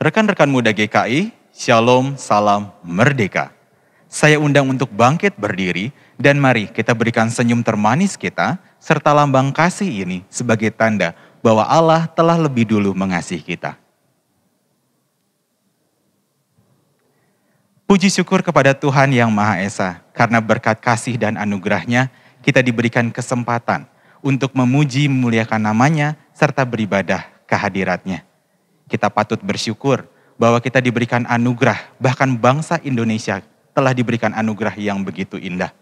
Rekan-rekan muda GKI, Shalom, salam merdeka. Saya undang untuk bangkit berdiri dan mari kita berikan senyum termanis kita serta lambang kasih ini sebagai tanda bahwa Allah telah lebih dulu mengasihi kita. Puji syukur kepada Tuhan Yang Maha Esa, karena berkat kasih dan anugerah-Nya, kita diberikan kesempatan untuk memuji memuliakan nama-Nya, serta beribadah kehadirat-Nya. Kita patut bersyukur bahwa kita diberikan anugerah, bahkan bangsa Indonesia telah diberikan anugerah yang begitu indah.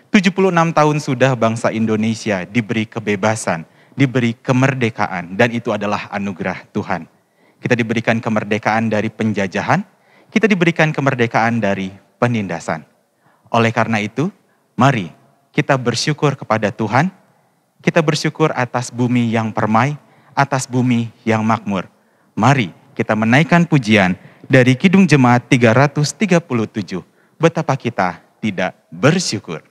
76 tahun sudah bangsa Indonesia diberi kebebasan, diberi kemerdekaan, dan itu adalah anugerah Tuhan. Kita diberikan kemerdekaan dari penjajahan, kita diberikan kemerdekaan dari penindasan. Oleh karena itu, mari kita bersyukur kepada Tuhan. Kita bersyukur atas bumi yang permai, atas bumi yang makmur. Mari kita menaikkan pujian dari Kidung Jemaat 337. Betapa kita tidak bersyukur.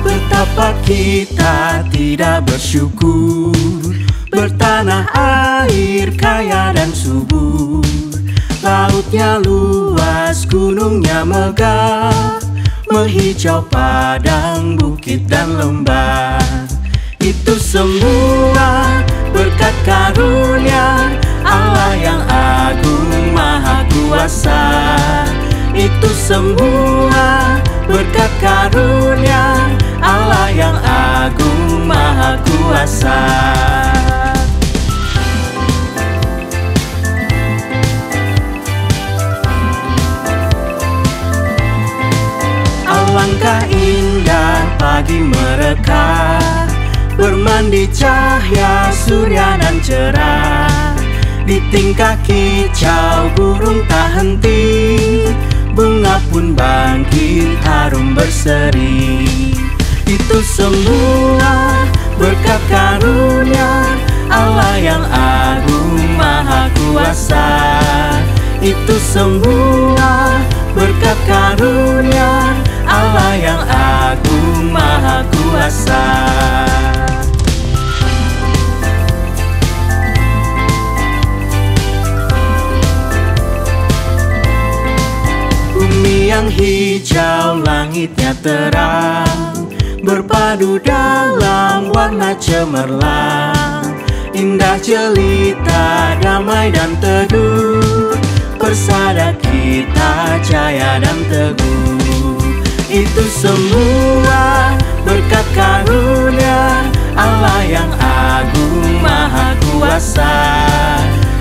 Betapa kita tidak bersyukur, bertanah air kaya dan subur, lautnya luas, gunungnya megah, menghijau padang, bukit dan lembah. Itu semua berkat karunia Allah yang agung maha kuasa. Itu semua berkat karunia Allah yang agung maha kuasa. Alangkah indah pagi mereka, bermandi cahaya surya dan cerah. Di tingkah kicau burung tak henti, bunga pun bangkit harum berseri. Itu semua berkat karunia Allah yang agung maha kuasa. Itu semua berkat karunia Allah yang agung maha kuasa. Bumi yang hijau, langitnya terang, berpadu dalam warna cemerlang. Indah jelita, damai dan teduh, persada kita jaya dan teguh. Itu semua berkat karunia Allah yang agung maha kuasa.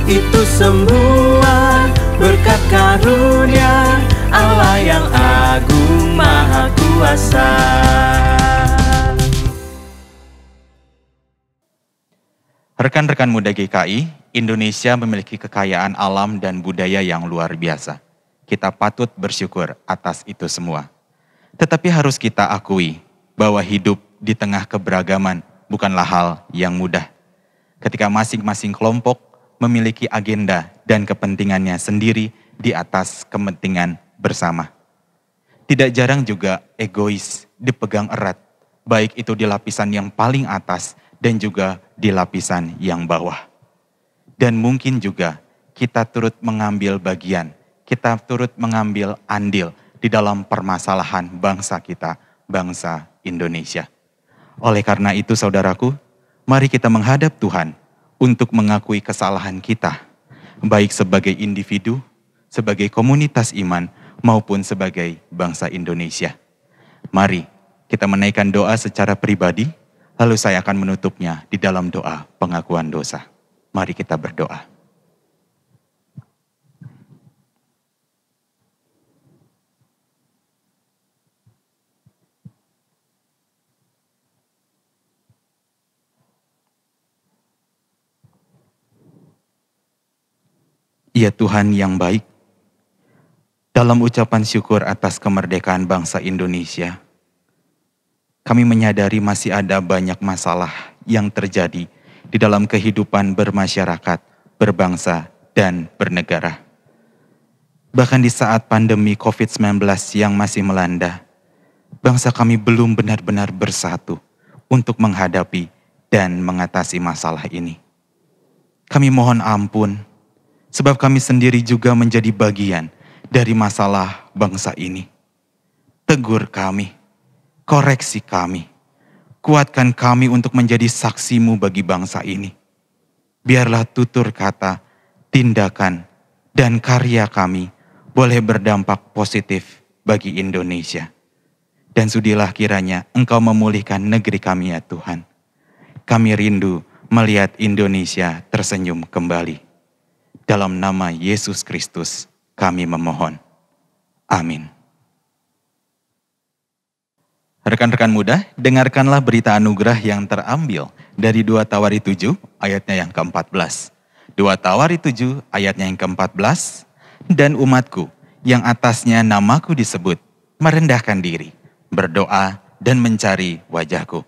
Itu semua berkat karunia Allah yang agung maha kuasa. Rekan-rekan muda GKI, Indonesia memiliki kekayaan alam dan budaya yang luar biasa. Kita patut bersyukur atas itu semua. Tetapi harus kita akui bahwa hidup di tengah keberagaman bukanlah hal yang mudah. Ketika masing-masing kelompok memiliki agenda dan kepentingannya sendiri di atas kepentingan bersama. Tidak jarang juga egois dipegang erat, baik itu di lapisan yang paling atas dan juga di lapisan yang bawah. Dan mungkin juga kita turut mengambil bagian, kita turut mengambil andil di dalam permasalahan bangsa kita, bangsa Indonesia. Oleh karena itu saudaraku, mari kita menghadap Tuhan untuk mengakui kesalahan kita, baik sebagai individu, sebagai komunitas iman, maupun sebagai bangsa Indonesia. Mari kita menaikkan doa secara pribadi, lalu saya akan menutupnya di dalam doa pengakuan dosa. Mari kita berdoa. Ya Tuhan yang baik, dalam ucapan syukur atas kemerdekaan bangsa Indonesia, kami menyadari masih ada banyak masalah yang terjadi di dalam kehidupan bermasyarakat, berbangsa, dan bernegara. Bahkan di saat pandemi COVID-19 yang masih melanda, bangsa kami belum benar-benar bersatu untuk menghadapi dan mengatasi masalah ini. Kami mohon ampun, sebab kami sendiri juga menjadi bagian dari masalah bangsa ini. Tegur kami, koreksi kami, kuatkan kami untuk menjadi saksi-Mu bagi bangsa ini. Biarlah tutur kata, tindakan, dan karya kami boleh berdampak positif bagi Indonesia. Dan sudilah kiranya Engkau memulihkan negeri kami ya Tuhan. Kami rindu melihat Indonesia tersenyum kembali. Dalam nama Yesus Kristus kami memohon. Amin. Rekan-rekan muda, dengarkanlah berita anugerah yang terambil dari 2 Tawari 7 ayatnya yang ke-14. 2 Tawari 7 ayatnya yang ke-14, dan umatku yang atasnya namaku disebut, merendahkan diri, berdoa dan mencari wajahku,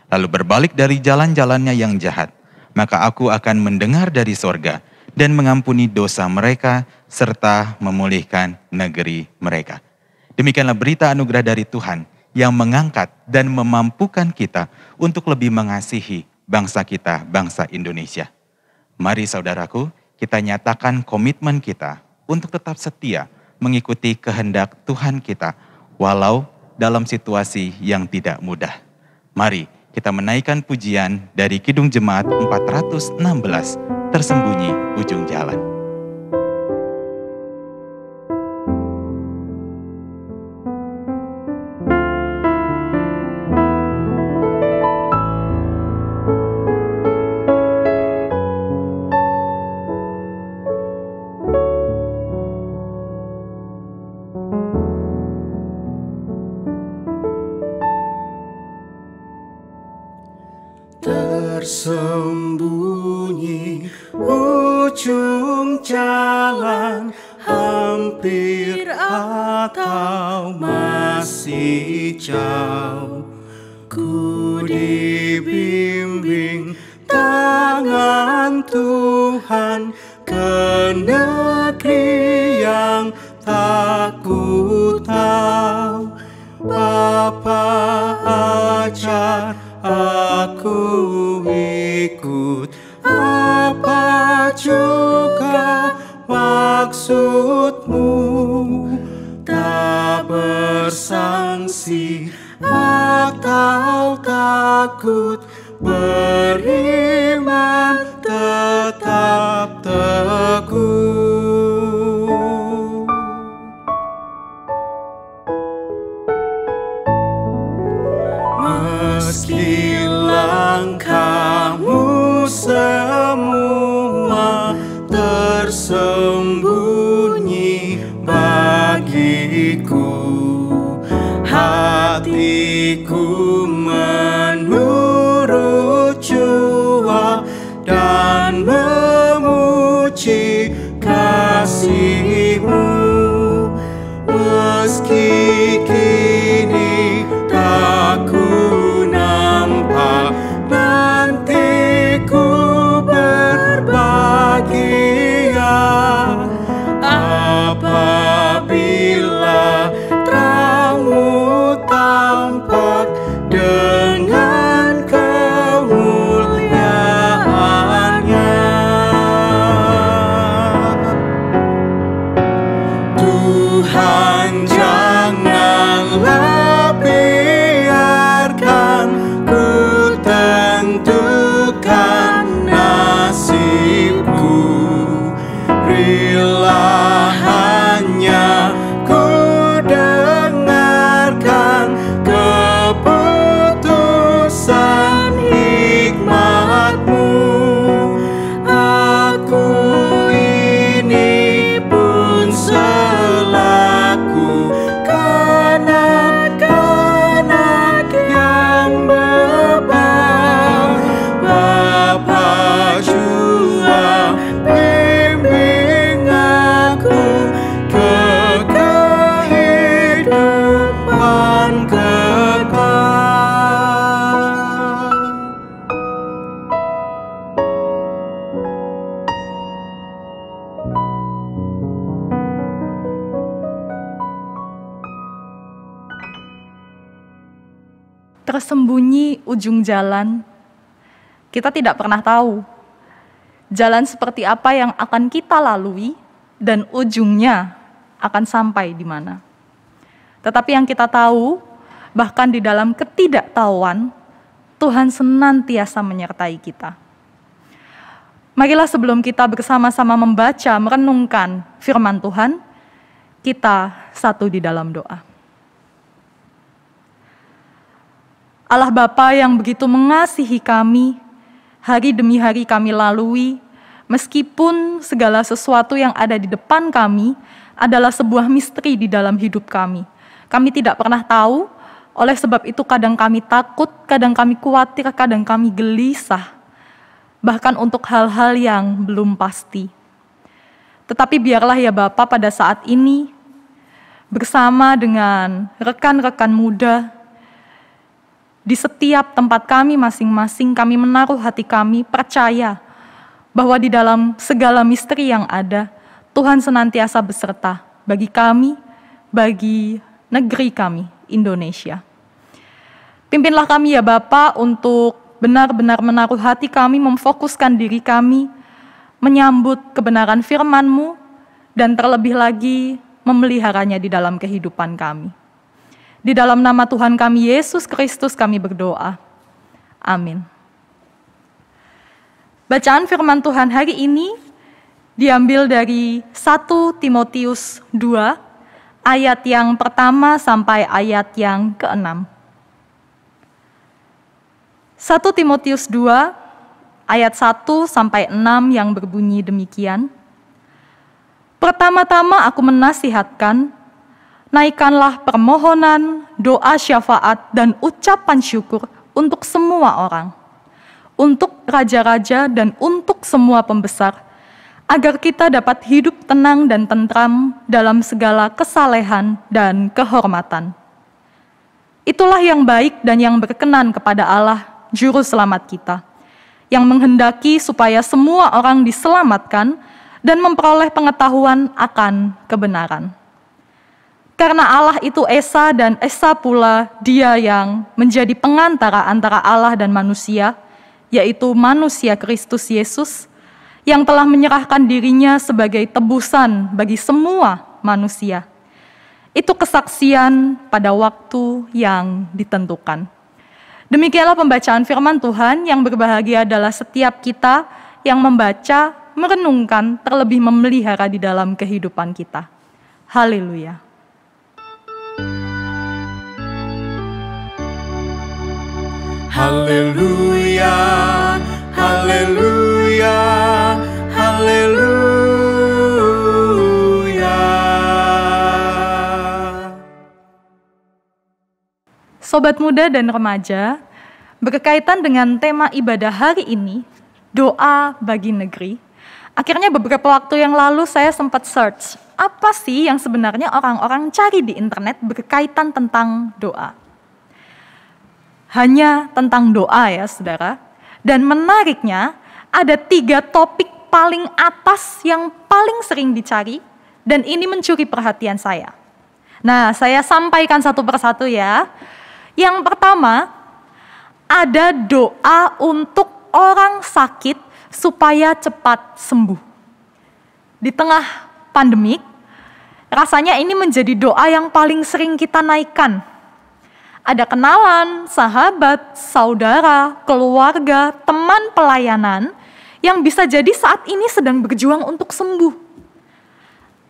lalu berbalik dari jalan-jalannya yang jahat, maka aku akan mendengar dari sorga dan mengampuni dosa mereka serta memulihkan negeri mereka. Demikianlah berita anugerah dari Tuhan yang mengangkat dan memampukan kita untuk lebih mengasihi bangsa kita, bangsa Indonesia. Mari saudaraku, kita nyatakan komitmen kita untuk tetap setia mengikuti kehendak Tuhan kita, walau dalam situasi yang tidak mudah. Mari kita menaikkan pujian dari Kidung Jemaat 416, Tersembunyi Ujung Jalan. Tersembunyi ujung jalan, hampir atau masih jauh, ku dibimbing tangan Tuhan ke negeri yang tak ku tahu. Bapa ajar aku ikut, apa juga maksud-Mu, tak bersangsi atau takut, beriman tetap teguh. Meski langkahmu semua tersembunyi bagiku, hatiku menurut jua dan memuji kasih-Mu. Meski kini tak ku nampak, nanti ku berbahagia apabila terang-Mu tampak dengan kemuliaan-Nya. Tuhan, jangan tersembunyi ujung jalan. Kita tidak pernah tahu jalan seperti apa yang akan kita lalui dan ujungnya akan sampai di mana. Tetapi yang kita tahu, bahkan di dalam ketidaktahuan, Tuhan senantiasa menyertai kita. Marilah sebelum kita bersama-sama membaca, merenungkan firman Tuhan, kita satu di dalam doa. Allah Bapa yang begitu mengasihi kami, hari demi hari kami lalui, meskipun segala sesuatu yang ada di depan kami adalah sebuah misteri di dalam hidup kami. Kami tidak pernah tahu, oleh sebab itu kadang kami takut, kadang kami khawatir, kadang kami gelisah, bahkan untuk hal-hal yang belum pasti. Tetapi biarlah ya Bapa pada saat ini, bersama dengan rekan-rekan muda, di setiap tempat kami masing-masing, kami menaruh hati kami, percaya bahwa di dalam segala misteri yang ada, Tuhan senantiasa beserta bagi kami, bagi negeri kami, Indonesia. Pimpinlah kami ya Bapa untuk benar-benar menaruh hati kami, memfokuskan diri kami, menyambut kebenaran firman-Mu, dan terlebih lagi memeliharanya di dalam kehidupan kami. Di dalam nama Tuhan kami, Yesus Kristus, kami berdoa. Amin. Bacaan firman Tuhan hari ini diambil dari 1 Timotius 2, ayat yang pertama sampai ayat yang ke-6. 1 Timotius 2, ayat 1 sampai 6 yang berbunyi demikian. Pertama-tama aku menasihatkan, naikkanlah permohonan, doa syafaat, dan ucapan syukur untuk semua orang, untuk raja-raja dan untuk semua pembesar, agar kita dapat hidup tenang dan tentram dalam segala kesalehan dan kehormatan. Itulah yang baik dan yang berkenan kepada Allah, Juru Selamat kita, yang menghendaki supaya semua orang diselamatkan dan memperoleh pengetahuan akan kebenaran. Karena Allah itu Esa dan Esa pula Dia yang menjadi pengantara antara Allah dan manusia, yaitu manusia Kristus Yesus, yang telah menyerahkan dirinya sebagai tebusan bagi semua manusia. Itu kesaksian pada waktu yang ditentukan. Demikianlah pembacaan firman Tuhan. Yang berbahagia adalah setiap kita yang membaca, merenungkan, terlebih memelihara di dalam kehidupan kita. Haleluya. Haleluya, haleluya, haleluya. Sobat muda dan remaja, berkaitan dengan tema ibadah hari ini, doa bagi negeri. Akhirnya beberapa waktu yang lalu saya sempat search, apa sih yang sebenarnya orang-orang cari di internet berkaitan tentang doa. Hanya tentang doa ya saudara. Dan menariknya ada 3 topik paling atas yang paling sering dicari dan ini mencuri perhatian saya. Nah saya sampaikan satu persatu ya. Yang pertama ada doa untuk orang sakit supaya cepat sembuh. Di tengah pandemik rasanya ini menjadi doa yang paling sering kita naikkan. Ada kenalan, sahabat, saudara, keluarga, teman pelayanan yang bisa jadi saat ini sedang berjuang untuk sembuh.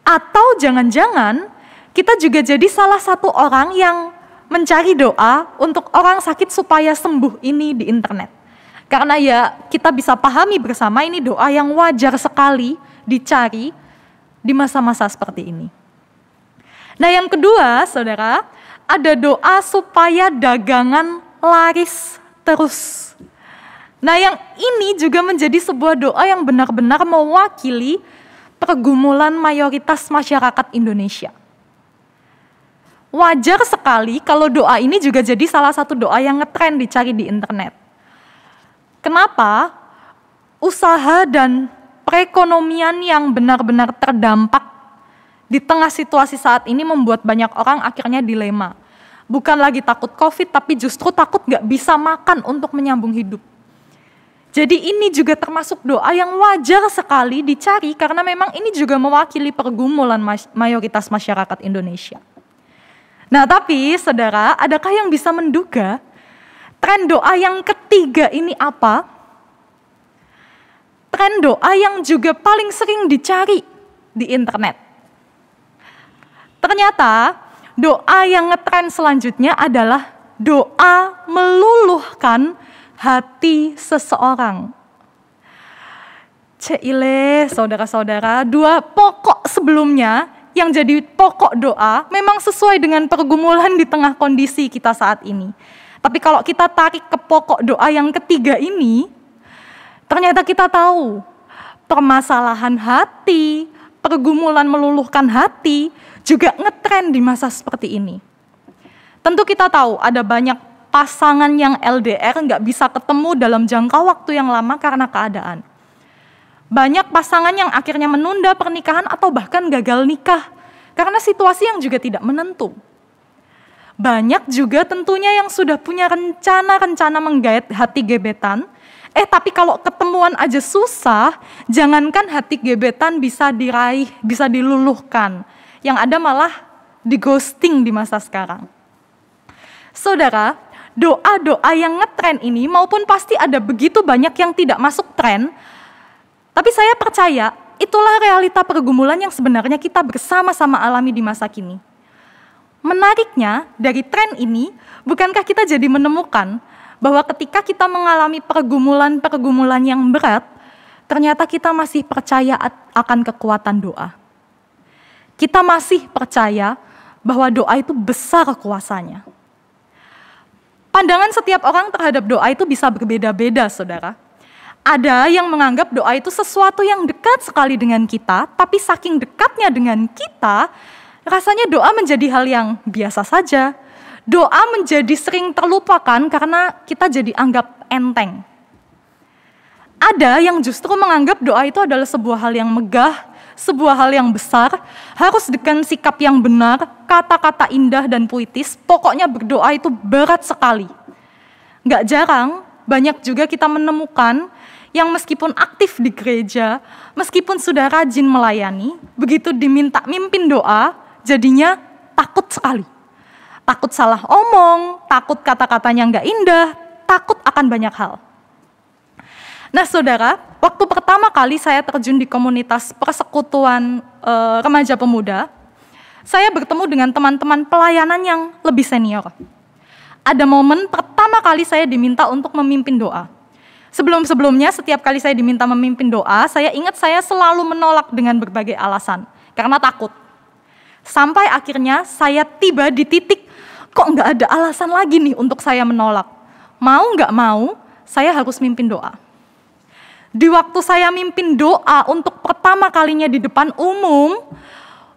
Atau jangan-jangan kita juga jadi salah satu orang yang mencari doa untuk orang sakit supaya sembuh ini di internet. Karena ya kita bisa pahami bersama ini doa yang wajar sekali dicari di masa-masa seperti ini. Nah yang kedua saudara, ada doa supaya dagangan laris terus. Nah yang ini juga menjadi sebuah doa yang benar-benar mewakili pergumulan mayoritas masyarakat Indonesia. Wajar sekali kalau doa ini juga jadi salah satu doa yang ngetren dicari di internet. Kenapa? Usaha dan perekonomian yang benar-benar terdampak di tengah situasi saat ini membuat banyak orang akhirnya dilema. Bukan lagi takut COVID, tapi justru takut gak bisa makan untuk menyambung hidup. Jadi ini juga termasuk doa yang wajar sekali dicari karena memang ini juga mewakili pergumulan mayoritas masyarakat Indonesia. Nah tapi saudara, adakah yang bisa menduga tren doa yang ketiga ini apa? Tren doa yang juga paling sering dicari di internet. Ternyata doa yang ngetren selanjutnya adalah doa meluluhkan hati seseorang. Cile, saudara-saudara, dua pokok sebelumnya yang jadi pokok doa memang sesuai dengan pergumulan di tengah kondisi kita saat ini. Tapi kalau kita tarik ke pokok doa yang ketiga ini, ternyata kita tahu permasalahan hati, pergumulan meluluhkan hati juga ngetren di masa seperti ini. Tentu kita tahu ada banyak pasangan yang LDR nggak bisa ketemu dalam jangka waktu yang lama karena keadaan. Banyak pasangan yang akhirnya menunda pernikahan atau bahkan gagal nikah karena situasi yang juga tidak menentu. Banyak juga tentunya yang sudah punya rencana menggait hati gebetan, tapi kalau ketemuan aja susah, jangankan hati gebetan bisa diraih, bisa diluluhkan. Yang ada malah di-ghosting di masa sekarang. Saudara, doa-doa yang ngetren ini maupun pasti ada begitu banyak yang tidak masuk tren, tapi saya percaya itulah realita pergumulan yang sebenarnya kita bersama-sama alami di masa kini. Menariknya dari tren ini, bukankah kita jadi menemukan bahwa ketika kita mengalami pergumulan-pergumulan yang berat, ternyata kita masih percaya akan kekuatan doa. Kita masih percaya bahwa doa itu besar kuasanya. Pandangan setiap orang terhadap doa itu bisa berbeda-beda, saudara. Ada yang menganggap doa itu sesuatu yang dekat sekali dengan kita, tapi saking dekatnya dengan kita, rasanya doa menjadi hal yang biasa saja. Doa menjadi sering terlupakan karena kita jadi anggap enteng. Ada yang justru menganggap doa itu adalah sebuah hal yang megah, sebuah hal yang besar, harus dengan sikap yang benar, kata-kata indah dan puitis, pokoknya berdoa itu berat sekali. Nggak jarang, banyak juga kita menemukan yang meskipun aktif di gereja, meskipun sudah rajin melayani, begitu diminta mimpin doa, jadinya takut sekali. Takut salah omong, takut kata-katanya nggak indah, takut akan banyak hal. Nah saudara, waktu pertama kali saya terjun di komunitas persekutuan remaja pemuda, saya bertemu dengan teman-teman pelayanan yang lebih senior. Ada momen pertama kali saya diminta untuk memimpin doa. Sebelum-sebelumnya setiap kali saya diminta memimpin doa, saya ingat saya selalu menolak dengan berbagai alasan, karena takut. Sampai akhirnya saya tiba di titik, kok nggak ada alasan lagi nih untuk saya menolak. Mau nggak mau, saya harus mimpin doa. Di waktu saya mimpin doa untuk pertama kalinya di depan umum,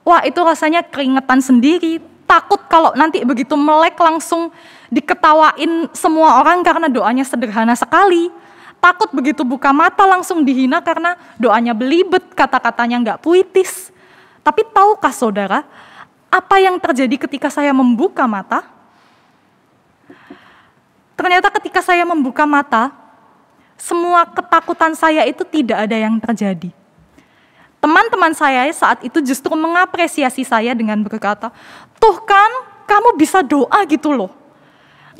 wah itu rasanya keringetan sendiri, takut kalau nanti begitu melek langsung diketawain semua orang karena doanya sederhana sekali. Takut begitu buka mata langsung dihina karena doanya belibet, kata-katanya nggak puitis. Tapi tahukah saudara, apa yang terjadi ketika saya membuka mata? Ternyata ketika saya membuka mata, semua ketakutan saya itu tidak ada yang terjadi. Teman-teman saya saat itu justru mengapresiasi saya dengan berkata, tuh kan kamu bisa doa gitu loh.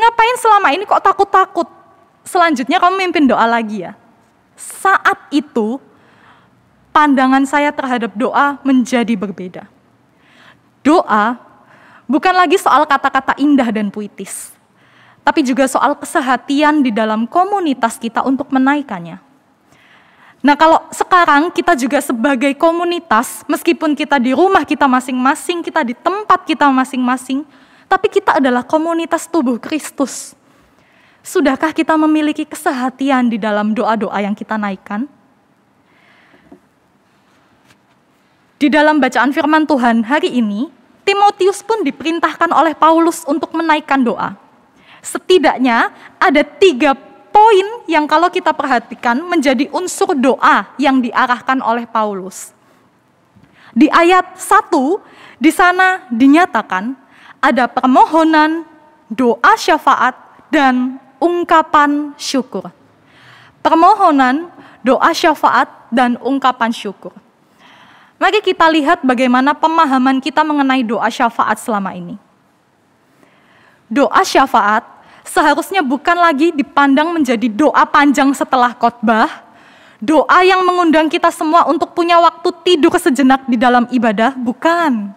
Ngapain selama ini kok takut-takut? Selanjutnya kamu mimpin doa lagi ya. Saat itu pandangan saya terhadap doa menjadi berbeda. Doa bukan lagi soal kata-kata indah dan puitis, tapi juga soal kesehatian di dalam komunitas kita untuk menaikkannya. Nah kalau sekarang kita juga sebagai komunitas, meskipun kita di rumah kita masing-masing, kita di tempat kita masing-masing, tapi kita adalah komunitas tubuh Kristus. Sudahkah kita memiliki kesehatian di dalam doa-doa yang kita naikkan? Di dalam bacaan firman Tuhan hari ini, Timotius pun diperintahkan oleh Paulus untuk menaikkan doa. Setidaknya ada 3 poin yang kalau kita perhatikan menjadi unsur doa yang diarahkan oleh Paulus. Di ayat 1, di sana dinyatakan ada permohonan, doa syafaat, dan ungkapan syukur. Permohonan, doa syafaat, dan ungkapan syukur. Mari kita lihat bagaimana pemahaman kita mengenai doa syafaat selama ini. Doa syafaat seharusnya bukan lagi dipandang menjadi doa panjang setelah khotbah, doa yang mengundang kita semua untuk punya waktu tidur sejenak di dalam ibadah, bukan.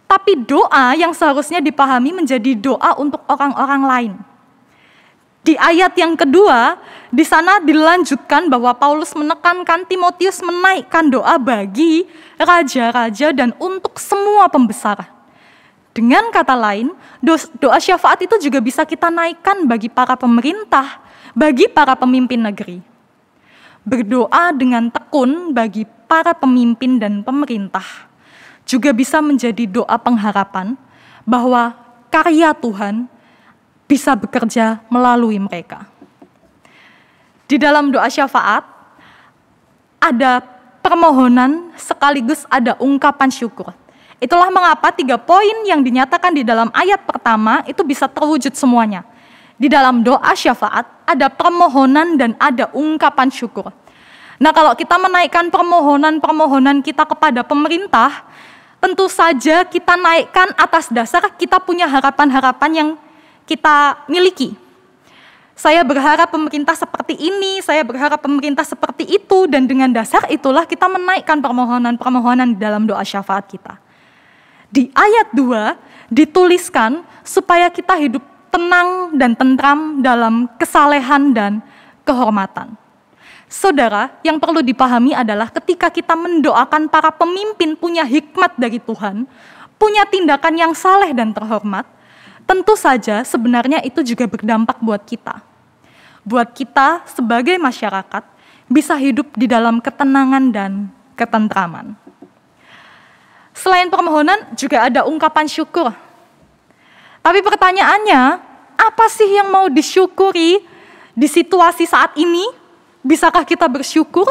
Tapi doa yang seharusnya dipahami menjadi doa untuk orang-orang lain. Di ayat yang kedua, di sana dilanjutkan bahwa Paulus menekankan Timotius menaikkan doa bagi raja-raja dan untuk semua pembesar. Dengan kata lain, doa syafaat itu juga bisa kita naikkan bagi para pemerintah, bagi para pemimpin negeri. Berdoa dengan tekun bagi para pemimpin dan pemerintah juga bisa menjadi doa pengharapan bahwa karya Tuhan bisa bekerja melalui mereka. Di dalam doa syafaat, ada permohonan sekaligus ada ungkapan syukur. Itulah mengapa 3 poin yang dinyatakan di dalam ayat pertama itu bisa terwujud semuanya. Di dalam doa syafaat, ada permohonan dan ada ungkapan syukur. Nah, kalau kita menaikkan permohonan kita kepada pemerintah, tentu saja kita naikkan atas dasar kita punya harapan-harapan yang kita miliki. Saya berharap pemerintah seperti ini, saya berharap pemerintah seperti itu, dan dengan dasar itulah kita menaikkan permohonan-permohonan di dalam doa syafaat kita. Di ayat 2 dituliskan supaya kita hidup tenang dan tentram dalam kesalehan dan kehormatan. Saudara, yang perlu dipahami adalah ketika kita mendoakan para pemimpin punya hikmat dari Tuhan, punya tindakan yang saleh dan terhormat, tentu saja sebenarnya itu juga berdampak buat kita. Buat kita sebagai masyarakat bisa hidup di dalam ketenangan dan ketentraman. Selain permohonan juga ada ungkapan syukur. Tapi pertanyaannya, apa sih yang mau disyukuri di situasi saat ini? Bisakah kita bersyukur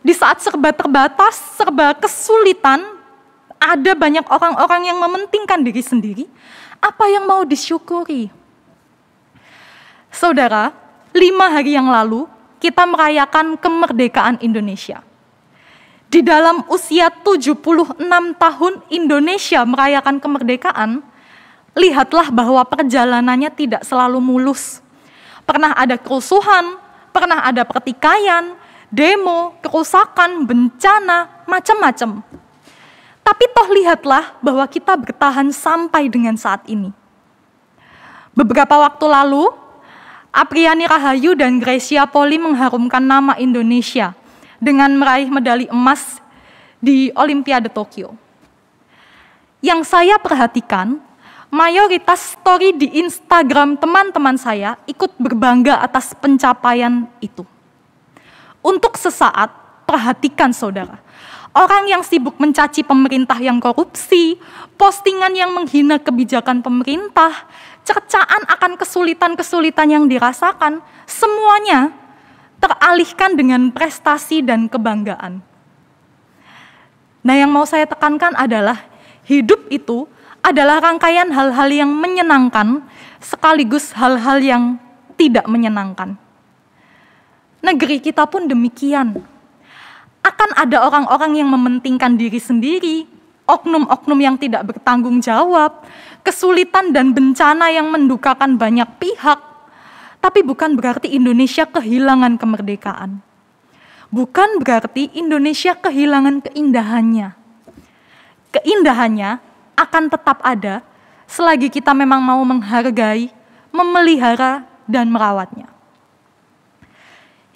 di saat serba terbatas, serba kesulitan, ada banyak orang-orang yang mementingkan diri sendiri? Apa yang mau disyukuri? Saudara, 5 hari yang lalu kita merayakan kemerdekaan Indonesia. Di dalam usia 76 tahun Indonesia merayakan kemerdekaan, lihatlah bahwa perjalanannya tidak selalu mulus. Pernah ada kerusuhan, pernah ada pertikaian, demo, kerusakan, bencana, macam-macam. Tapi toh lihatlah bahwa kita bertahan sampai dengan saat ini. Beberapa waktu lalu, Apriani Rahayu dan Gracia Poli mengharumkan nama Indonesia dengan meraih medali emas di Olimpiade Tokyo. Yang saya perhatikan, mayoritas story di Instagram teman-teman saya ikut berbangga atas pencapaian itu. Untuk sesaat, perhatikan saudara. Orang yang sibuk mencaci pemerintah yang korupsi, postingan yang menghina kebijakan pemerintah, cercaan akan kesulitan-kesulitan yang dirasakan, semuanya teralihkan dengan prestasi dan kebanggaan. Nah, yang mau saya tekankan adalah hidup itu adalah rangkaian hal-hal yang menyenangkan sekaligus hal-hal yang tidak menyenangkan. Negeri kita pun demikian. Akan ada orang-orang yang mementingkan diri sendiri, oknum-oknum yang tidak bertanggung jawab, kesulitan dan bencana yang mendukakan banyak pihak. Tapi bukan berarti Indonesia kehilangan kemerdekaan. Bukan berarti Indonesia kehilangan keindahannya. Keindahannya akan tetap ada selagi kita memang mau menghargai, memelihara, dan merawatnya.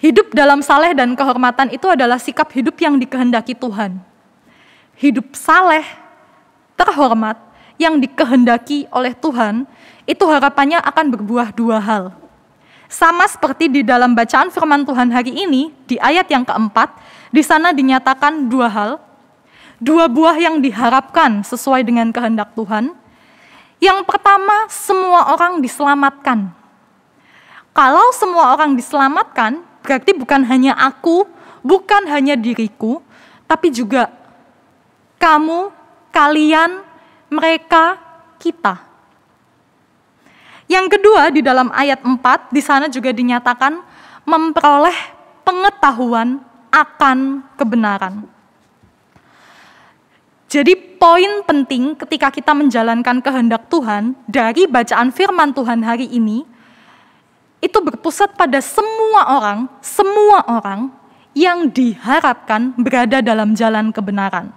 Hidup dalam saleh dan kehormatan itu adalah sikap hidup yang dikehendaki Tuhan. Hidup saleh, terhormat, yang dikehendaki oleh Tuhan, itu harapannya akan berbuah 2 hal. Sama seperti di dalam bacaan firman Tuhan hari ini, di ayat yang keempat, di sana dinyatakan 2 hal. 2 buah yang diharapkan sesuai dengan kehendak Tuhan. Yang pertama, semua orang diselamatkan. Kalau semua orang diselamatkan, berarti bukan hanya aku, bukan hanya diriku, tapi juga kamu, kalian, mereka, kita. Yang kedua, di dalam ayat 4, di sana juga dinyatakan memperoleh pengetahuan akan kebenaran. Jadi poin penting ketika kita menjalankan kehendak Tuhan dari bacaan firman Tuhan hari ini, itu berpusat pada semua orang yang diharapkan berada dalam jalan kebenaran.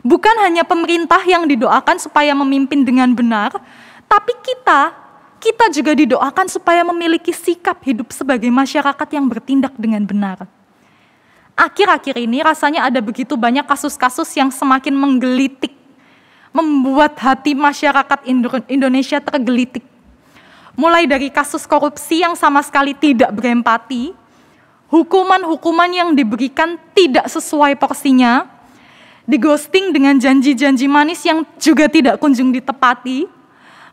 Bukan hanya pemerintah yang didoakan supaya memimpin dengan benar, tapi kita juga didoakan supaya memiliki sikap hidup sebagai masyarakat yang bertindak dengan benar. Akhir-akhir ini rasanya ada begitu banyak kasus-kasus yang semakin menggelitik, membuat hati masyarakat Indonesia tergelitik. Mulai dari kasus korupsi yang sama sekali tidak berempati, hukuman-hukuman yang diberikan tidak sesuai porsinya, dighosting dengan janji-janji manis yang juga tidak kunjung ditepati,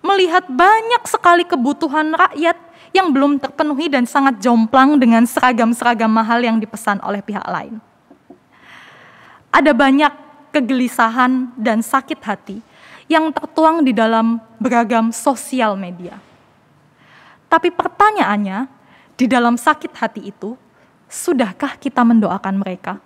melihat banyak sekali kebutuhan rakyat yang belum terpenuhi dan sangat jomplang dengan seragam-seragam mahal yang dipesan oleh pihak lain. Ada banyak kegelisahan dan sakit hati yang tertuang di dalam beragam sosial media. Tapi pertanyaannya, di dalam sakit hati itu, sudahkah kita mendoakan mereka?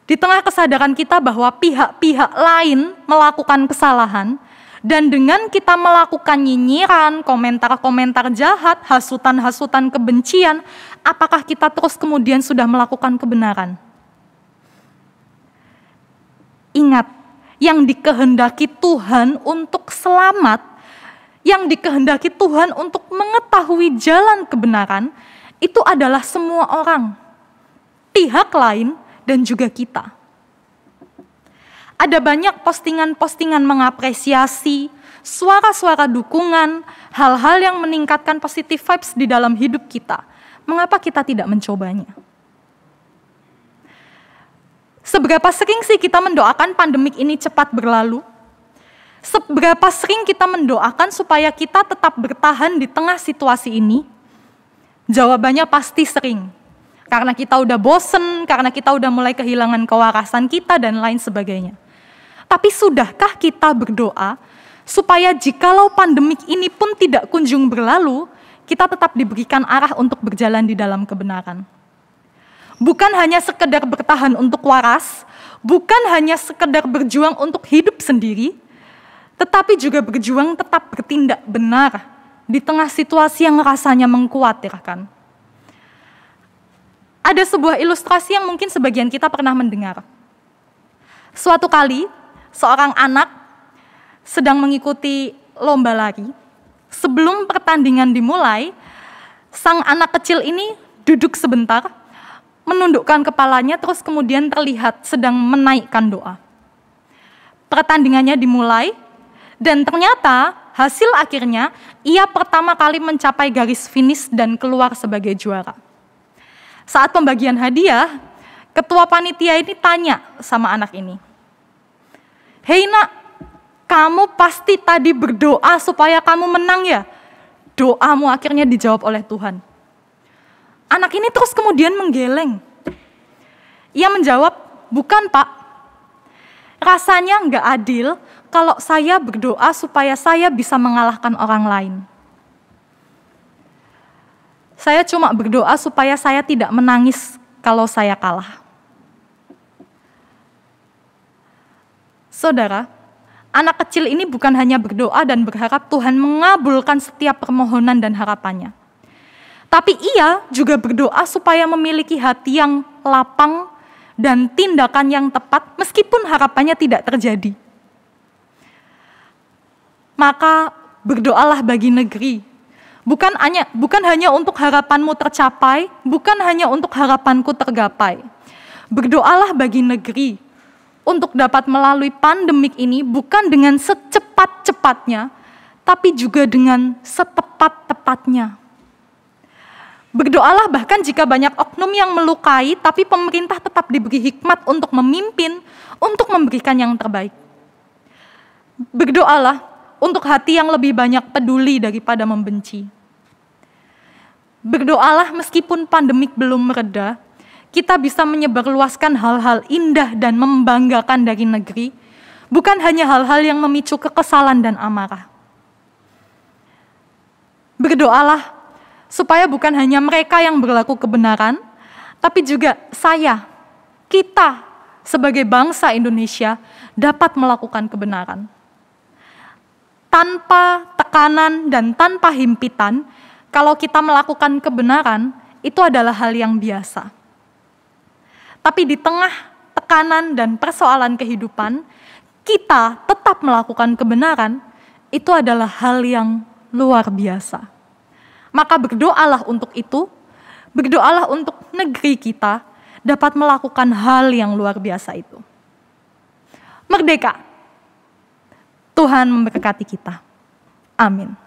Di tengah kesadaran kita bahwa pihak-pihak lain melakukan kesalahan, dan dengan kita melakukan nyinyiran, komentar-komentar jahat, hasutan-hasutan kebencian, apakah kita terus kemudian sudah melakukan kebenaran? Ingat, yang dikehendaki Tuhan untuk selamat, yang dikehendaki Tuhan untuk mengetahui jalan kebenaran, itu adalah semua orang, pihak lain, dan juga kita. Ada banyak postingan-postingan mengapresiasi, suara-suara dukungan, hal-hal yang meningkatkan positive vibes di dalam hidup kita. Mengapa kita tidak mencobanya? Seberapa sering sih kita mendoakan pandemik ini cepat berlalu? Seberapa sering kita mendoakan supaya kita tetap bertahan di tengah situasi ini? Jawabannya pasti sering. Karena kita udah bosen, karena kita udah mulai kehilangan kewarasan kita, dan lain sebagainya. Tapi sudahkah kita berdoa supaya jikalau pandemik ini pun tidak kunjung berlalu, kita tetap diberikan arah untuk berjalan di dalam kebenaran? Bukan hanya sekedar bertahan untuk waras, bukan hanya sekedar berjuang untuk hidup sendiri, tetapi juga berjuang tetap bertindak benar di tengah situasi yang rasanya mengkhawatirkan. Ada sebuah ilustrasi yang mungkin sebagian kita pernah mendengar. Suatu kali, seorang anak sedang mengikuti lomba lari. Sebelum pertandingan dimulai, sang anak kecil ini duduk sebentar, menundukkan kepalanya, terus kemudian terlihat sedang menaikkan doa. Pertandingannya dimulai, dan ternyata hasil akhirnya ia pertama kali mencapai garis finish dan keluar sebagai juara. Saat pembagian hadiah, ketua panitia ini tanya sama anak ini, "Hei nak, kamu pasti tadi berdoa supaya kamu menang ya? Doamu akhirnya dijawab oleh Tuhan." Anak ini terus kemudian menggeleng. Ia menjawab, "Bukan Pak, rasanya nggak adil kalau saya berdoa supaya saya bisa mengalahkan orang lain. Saya cuma berdoa supaya saya tidak menangis kalau saya kalah." Saudara, anak kecil ini bukan hanya berdoa dan berharap Tuhan mengabulkan setiap permohonan dan harapannya. Tapi ia juga berdoa supaya memiliki hati yang lapang dan tindakan yang tepat meskipun harapannya tidak terjadi. Maka berdoalah bagi negeri. Bukan hanya untuk harapanmu tercapai, bukan hanya untuk harapanku tergapai. Berdoalah bagi negeri untuk dapat melalui pandemik ini bukan dengan secepat-cepatnya, tapi juga dengan setepat-tepatnya. Berdoalah bahkan jika banyak oknum yang melukai, tapi pemerintah tetap diberi hikmat untuk memimpin, untuk memberikan yang terbaik. Berdoalah untuk hati yang lebih banyak peduli daripada membenci. Berdoalah meskipun pandemik belum mereda, kita bisa menyebarluaskan hal-hal indah dan membanggakan dari negeri, bukan hanya hal-hal yang memicu kekesalan dan amarah. Berdoalah supaya bukan hanya mereka yang berlaku kebenaran, tapi juga kita sebagai bangsa Indonesia dapat melakukan kebenaran. Tanpa tekanan dan tanpa himpitan, kalau kita melakukan kebenaran, itu adalah hal yang biasa. Tapi di tengah tekanan dan persoalan kehidupan, kita tetap melakukan kebenaran, itu adalah hal yang luar biasa. Maka berdoalah untuk itu, berdoalah untuk negeri kita dapat melakukan hal yang luar biasa itu. Merdeka. Tuhan memberkati kita. Amin.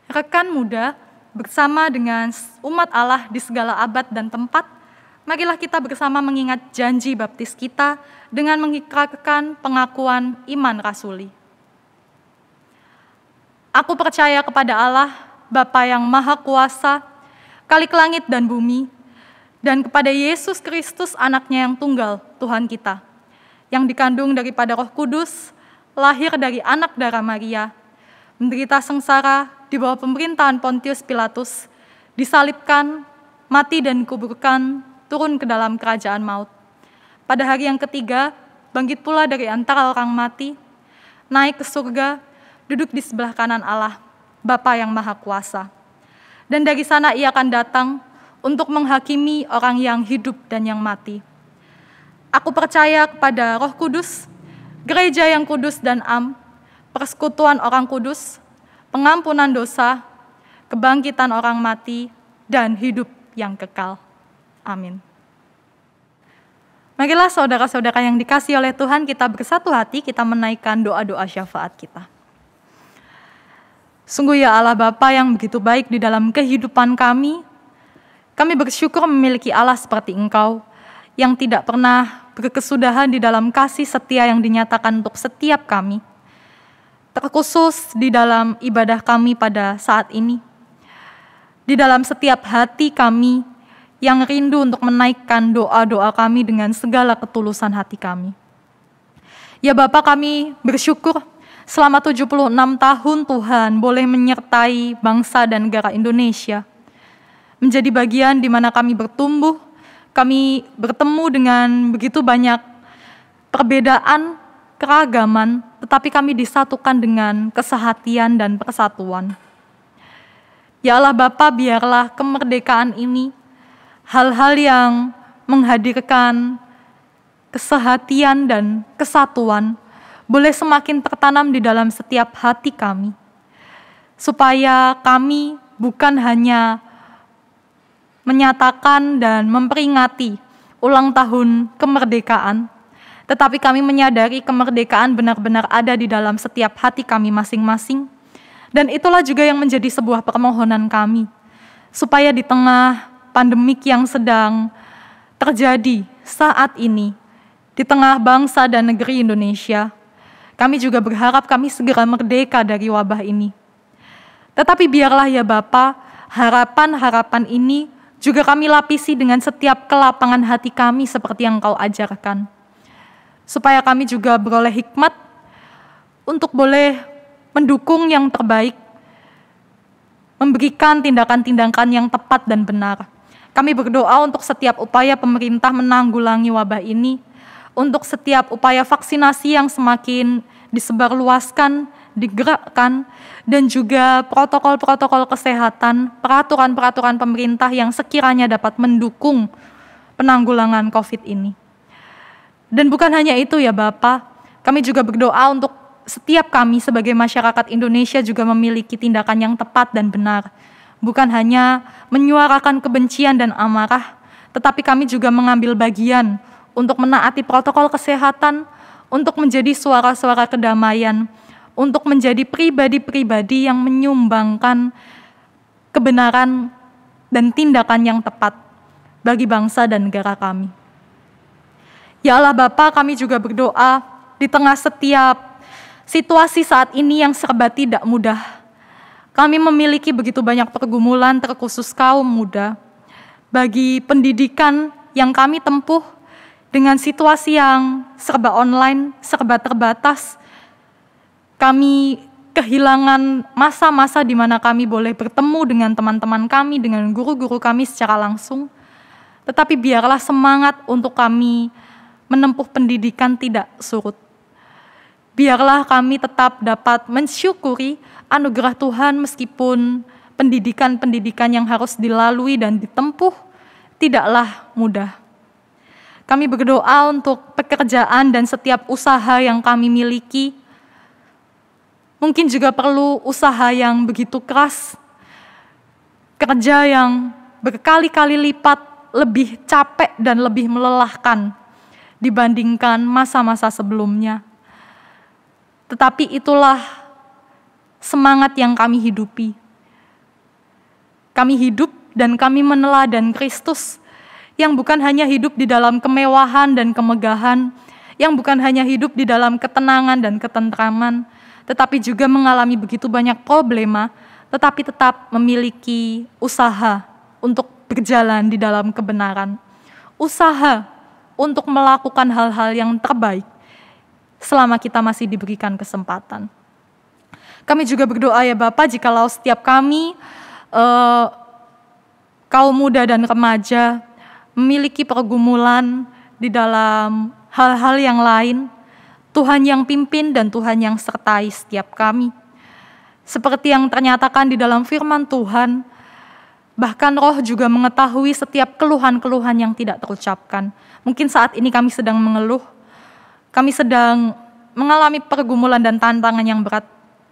Rekan muda, bersama dengan umat Allah di segala abad dan tempat, marilah kita bersama mengingat janji baptis kita dengan mengikrarkan pengakuan iman rasuli. Aku percaya kepada Allah, Bapa yang Maha Kuasa, Khalik langit dan bumi, dan kepada Yesus Kristus, anaknya yang tunggal, Tuhan kita, yang dikandung daripada Roh Kudus, lahir dari anak darah Maria, menderita sengsara di bawah pemerintahan Pontius Pilatus, disalibkan, mati dan dikuburkan, turun ke dalam kerajaan maut. Pada hari yang ketiga, bangkit pula dari antara orang mati, naik ke surga, duduk di sebelah kanan Allah, Bapa yang Maha Kuasa. Dan dari sana ia akan datang untuk menghakimi orang yang hidup dan yang mati. Aku percaya kepada Roh Kudus, gereja yang kudus dan persekutuan orang kudus, pengampunan dosa, kebangkitan orang mati, dan hidup yang kekal. Amin. Marilah saudara-saudara yang dikasihi oleh Tuhan, kita bersatu hati, kita menaikkan doa-doa syafaat kita. Sungguh ya Allah Bapa yang begitu baik di dalam kehidupan kami bersyukur memiliki Allah seperti Engkau, yang tidak pernah berkesudahan di dalam kasih setia yang dinyatakan untuk setiap kami. Terkhusus di dalam ibadah kami pada saat ini, di dalam setiap hati kami yang rindu untuk menaikkan doa-doa kami dengan segala ketulusan hati kami. Ya Bapa, kami bersyukur selama 76 tahun Tuhan boleh menyertai bangsa dan negara Indonesia, menjadi bagian di mana kami bertumbuh, kami bertemu dengan begitu banyak perbedaan, keragaman, tetapi kami disatukan dengan kesehatian dan persatuan. Ya Allah Bapa, biarlah kemerdekaan ini hal-hal yang menghadirkan kesehatian dan kesatuan boleh semakin tertanam di dalam setiap hati kami, supaya kami bukan hanya menyatakan dan memperingati ulang tahun kemerdekaan, tetapi kami menyadari kemerdekaan benar-benar ada di dalam setiap hati kami masing-masing. Dan itulah juga yang menjadi sebuah permohonan kami, supaya di tengah pandemik yang sedang terjadi saat ini, di tengah bangsa dan negeri Indonesia, kami juga berharap kami segera merdeka dari wabah ini. Tetapi biarlah ya Bapa, harapan-harapan ini juga kami lapisi dengan setiap kelapangan hati kami seperti yang Kau ajarkan, supaya kami juga beroleh hikmat untuk boleh mendukung yang terbaik, memberikan tindakan-tindakan yang tepat dan benar. Kami berdoa untuk setiap upaya pemerintah menanggulangi wabah ini, untuk setiap upaya vaksinasi yang semakin disebarluaskan, digerakkan, dan juga protokol-protokol kesehatan, peraturan-peraturan pemerintah yang sekiranya dapat mendukung penanggulangan COVID ini. Dan bukan hanya itu ya Bapa, kami juga berdoa untuk setiap kami sebagai masyarakat Indonesia juga memiliki tindakan yang tepat dan benar. Bukan hanya menyuarakan kebencian dan amarah, tetapi kami juga mengambil bagian untuk menaati protokol kesehatan, untuk menjadi suara-suara kedamaian, untuk menjadi pribadi-pribadi yang menyumbangkan kebenaran dan tindakan yang tepat bagi bangsa dan negara kami. Ya Allah Bapa, kami juga berdoa di tengah setiap situasi saat ini yang serba tidak mudah. Kami memiliki begitu banyak pergumulan terkhusus kaum muda. Bagi pendidikan yang kami tempuh dengan situasi yang serba online, serba terbatas, kami kehilangan masa-masa di mana kami boleh bertemu dengan teman-teman kami, dengan guru-guru kami secara langsung. Tetapi biarlah semangat untuk kami menempuh pendidikan tidak surut. Biarlah kami tetap dapat mensyukuri anugerah Tuhan meskipun pendidikan-pendidikan yang harus dilalui dan ditempuh tidaklah mudah. Kami berdoa untuk pekerjaan dan setiap usaha yang kami miliki. Mungkin juga perlu usaha yang begitu keras, kerja yang berkali-kali lipat lebih capek dan lebih melelahkan dibandingkan masa-masa sebelumnya. Tetapi itulah semangat yang kami hidupi. Kami hidup dan kami meneladan Kristus yang bukan hanya hidup di dalam kemewahan dan kemegahan, yang bukan hanya hidup di dalam ketenangan dan ketentraman, tetapi juga mengalami begitu banyak problema, tetapi tetap memiliki usaha untuk berjalan di dalam kebenaran. Usaha untuk melakukan hal-hal yang terbaik selama kita masih diberikan kesempatan. Kami juga berdoa ya Bapak, jikalau setiap kami, kaum muda dan remaja, memiliki pergumulan di dalam hal-hal yang lain, Tuhan yang pimpin dan Tuhan yang sertai setiap kami. Seperti yang ternyatakan di dalam firman Tuhan, bahkan Roh juga mengetahui setiap keluhan-keluhan yang tidak terucapkan. Mungkin saat ini kami sedang mengeluh, kami sedang mengalami pergumulan dan tantangan yang berat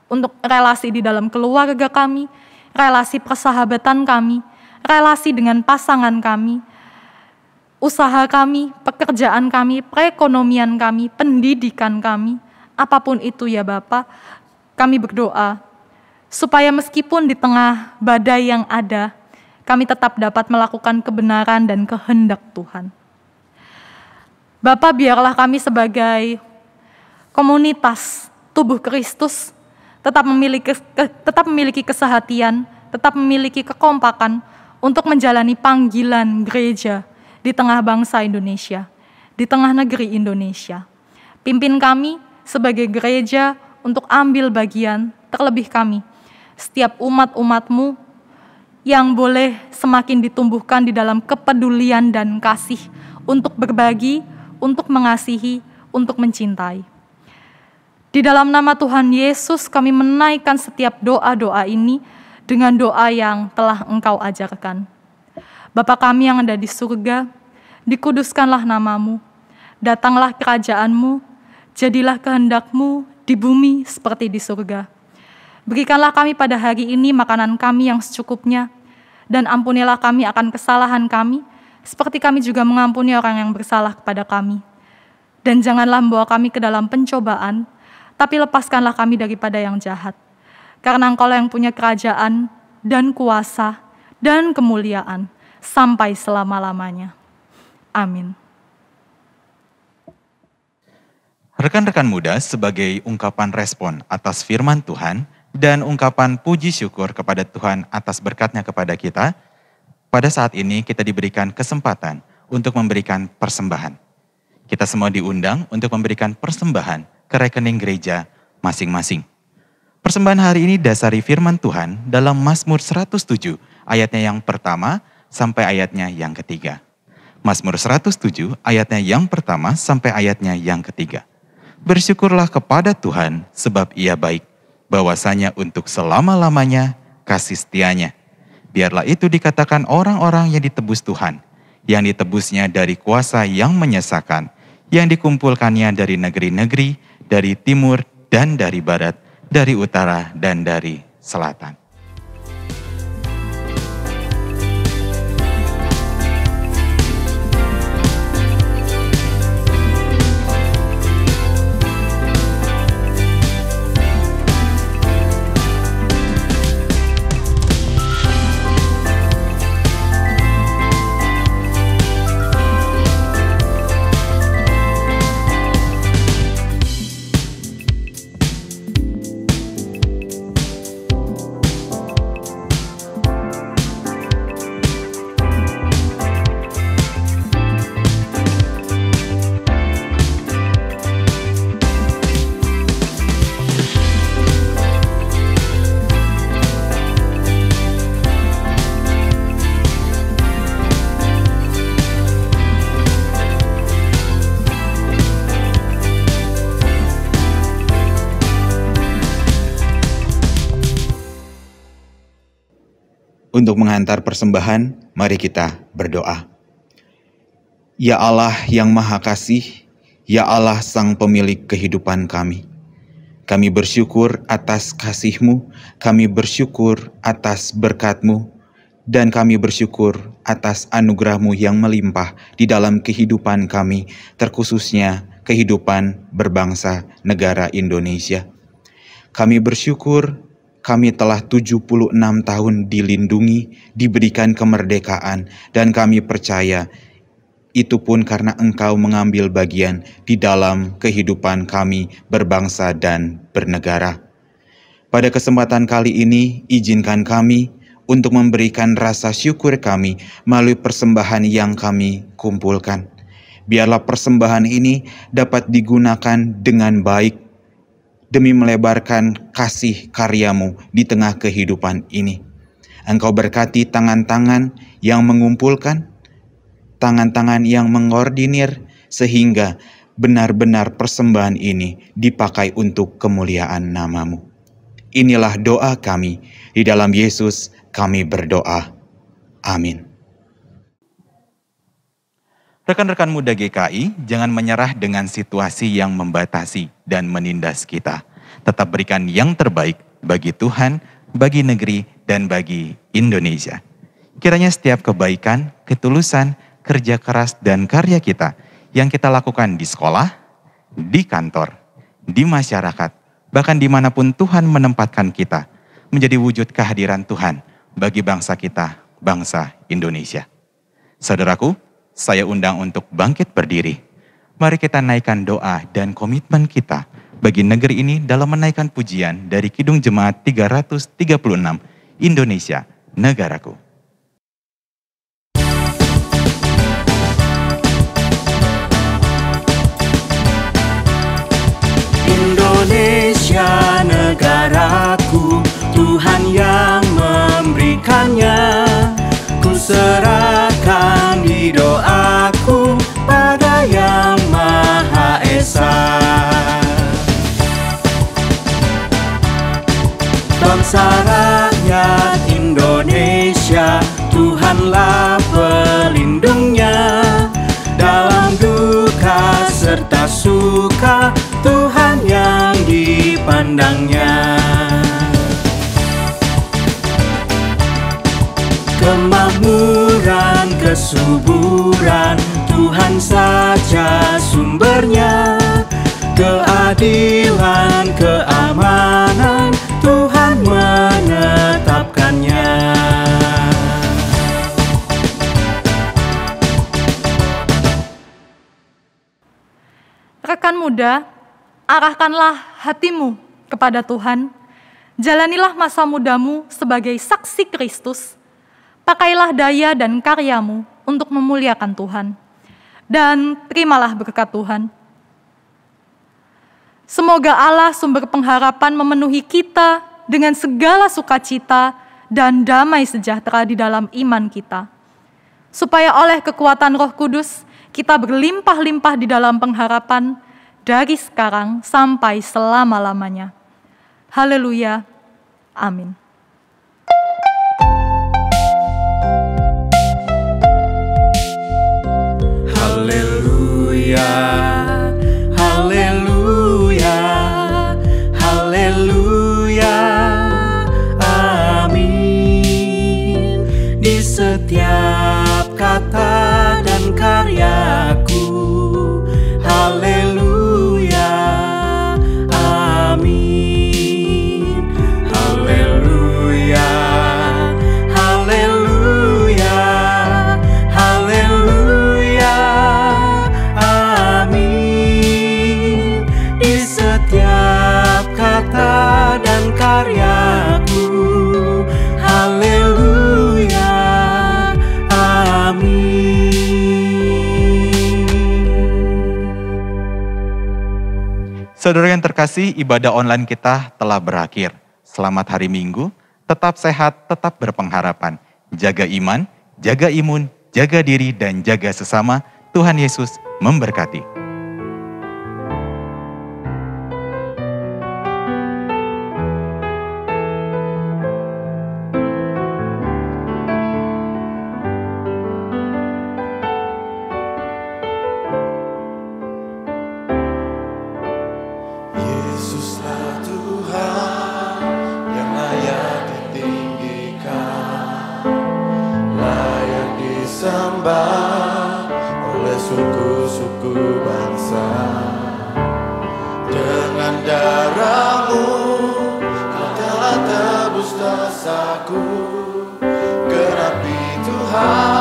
untuk relasi di dalam keluarga kami, relasi persahabatan kami, relasi dengan pasangan kami, usaha kami, pekerjaan kami, perekonomian kami, pendidikan kami, apapun itu ya Bapa, kami berdoa supaya meskipun di tengah badai yang ada, kami tetap dapat melakukan kebenaran dan kehendak Tuhan. Bapa, biarlah kami sebagai komunitas tubuh Kristus tetap memiliki kesehatian, tetap memiliki kekompakan untuk menjalani panggilan gereja di tengah bangsa Indonesia, di tengah negeri Indonesia. Pimpin kami sebagai gereja untuk ambil bagian, terlebih kami, setiap umat-umat-Mu yang boleh semakin ditumbuhkan di dalam kepedulian dan kasih untuk berbagi, untuk mengasihi, untuk mencintai. Di dalam nama Tuhan Yesus kami menaikkan setiap doa-doa ini dengan doa yang telah Engkau ajarkan. Bapa kami yang ada di surga, dikuduskanlah nama-Mu, datanglah kerajaan-Mu, jadilah kehendak-Mu di bumi seperti di surga. Berikanlah kami pada hari ini makanan kami yang secukupnya, dan ampunilah kami akan kesalahan kami, seperti kami juga mengampuni orang yang bersalah kepada kami. Dan janganlah membawa kami ke dalam pencobaan, tapi lepaskanlah kami daripada yang jahat. Karena Engkau yang punya kerajaan dan kuasa dan kemuliaan sampai selama-lamanya. Amin. Rekan-rekan muda, sebagai ungkapan respon atas firman Tuhan dan ungkapan puji syukur kepada Tuhan atas berkat-Nya kepada kita, pada saat ini kita diberikan kesempatan untuk memberikan persembahan. Kita semua diundang untuk memberikan persembahan ke rekening gereja masing-masing. Persembahan hari ini dasari firman Tuhan dalam Mazmur 107 ayatnya yang pertama sampai ayatnya yang ketiga. Mazmur 107 ayatnya yang pertama sampai ayatnya yang ketiga. Bersyukurlah kepada Tuhan sebab Ia baik, bahwasanya untuk selama-lamanya kasih setia-Nya. Biarlah itu dikatakan orang-orang yang ditebus Tuhan, yang ditebusnya dari kuasa yang menyesakan, yang dikumpulkannya dari negeri-negeri, dari timur dan dari barat, dari utara dan dari selatan. Untuk menghantar persembahan, mari kita berdoa. Ya Allah yang Maha Kasih, ya Allah Sang Pemilik kehidupan kami. Kami bersyukur atas kasih-Mu, kami bersyukur atas berkat-Mu, dan kami bersyukur atas anugerah-Mu yang melimpah di dalam kehidupan kami, terkhususnya kehidupan berbangsa negara Indonesia. Kami bersyukur kami telah 76 tahun dilindungi, diberikan kemerdekaan, dan kami percaya itu pun karena Engkau mengambil bagian di dalam kehidupan kami berbangsa dan bernegara. Pada kesempatan kali ini, izinkan kami untuk memberikan rasa syukur kami melalui persembahan yang kami kumpulkan. Biarlah persembahan ini dapat digunakan dengan baik demi melebarkan kasih karya-Mu di tengah kehidupan ini. Engkau berkati tangan-tangan yang mengumpulkan, tangan-tangan yang mengordinir, sehingga benar-benar persembahan ini dipakai untuk kemuliaan nama-Mu. Inilah doa kami, di dalam Yesus kami berdoa. Amin. Rekan-rekan muda GKI, jangan menyerah dengan situasi yang membatasi dan menindas kita. Tetap berikan yang terbaik bagi Tuhan, bagi negeri, dan bagi Indonesia. Kiranya setiap kebaikan, ketulusan, kerja keras, dan karya kita yang kita lakukan di sekolah, di kantor, di masyarakat, bahkan dimanapun Tuhan menempatkan kita, menjadi wujud kehadiran Tuhan bagi bangsa kita, bangsa Indonesia. Saudaraku, saya undang untuk bangkit berdiri. Mari kita naikkan doa dan komitmen kita bagi negeri ini dalam menaikkan pujian dari Kidung Jemaat 336, Indonesia, Negaraku. Indonesia negaraku, Tuhan yang memberikannya. Ku serahkan di doaku pada Yang Maha Esa. Bangsa rakyat Indonesia, Tuhanlah pelindungnya. Dalam duka serta suka, Tuhan yang dipandangnya. Kemakmuran, kesuburan, Tuhan saja sumbernya. Keadilan, keamanan, Tuhan menetapkannya. Rekan muda, arahkanlah hatimu kepada Tuhan. Jalanilah masa mudamu sebagai saksi Kristus. Pakailah daya dan karyamu untuk memuliakan Tuhan. Dan terimalah berkat Tuhan. Semoga Allah sumber pengharapan memenuhi kita dengan segala sukacita dan damai sejahtera di dalam iman kita. Supaya oleh kekuatan Roh Kudus, kita berlimpah-limpah di dalam pengharapan dari sekarang sampai selama-lamanya. Haleluya. Amin. Haleluya, haleluya, haleluya, amin. Di setiap kata dan karyaku, haleluya, amin. Haleluya, haleluya, haleluya, amin. Di setiap kata dan karyaku, haleluya, amin. Saudara yang terkasih, ibadah online kita telah berakhir. Selamat hari Minggu, tetap sehat, tetap berpengharapan. Jaga iman, jaga imun, jaga diri, dan jaga sesama. Tuhan Yesus memberkati. Yesuslah Tuhan yang layak ditinggikan, layak disembah oleh suku-suku bangsa. Dengan darah-Mu Kau telah tebus dosaku, genapi Tuhan